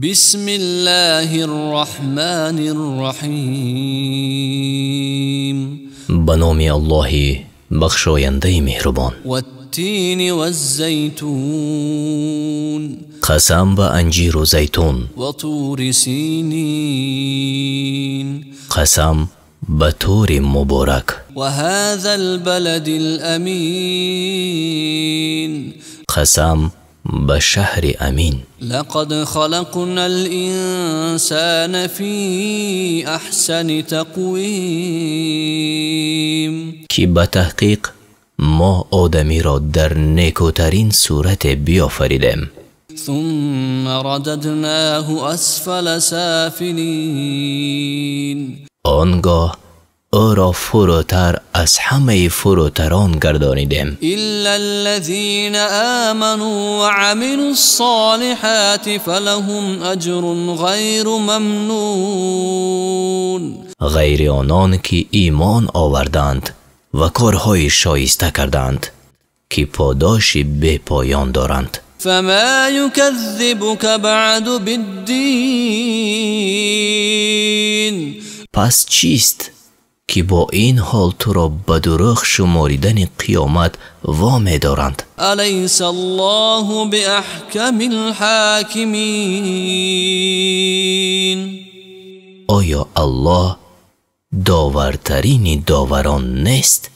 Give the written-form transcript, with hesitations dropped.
بسم الله الرحمن الرحیم. به نام الله بخشاینده مهربان. والتین والزیتون. قسم به انجیر و زیتون. و طور سینین. قسم به طور مبارک. و هذا البلد الامین. قسم به شهر امین. لقد خلقنا الانسان فی احسن تقویم. که به تحقیق ما آدمی را در نیکوترین صورت بیافریدیم. ثم رددناه اسفل سافلین. آنگاه او را فروتر از همه فروتران گردانیدیم. الا الذين آمنوا وعملوا الصالحات فلهم اجر غیر ممنون. غیر آنان که ایمان آوردند و کارهای شایسته کردند که پاداش بی پایان دارند. فما يكذبك بعد بالدین. پس چیست که با این حال تو را به دروغ شماریدن قیامت وامی دارند؟ الیس الله باحکم الحاکمین. آیا الله داورترین داوران نیست؟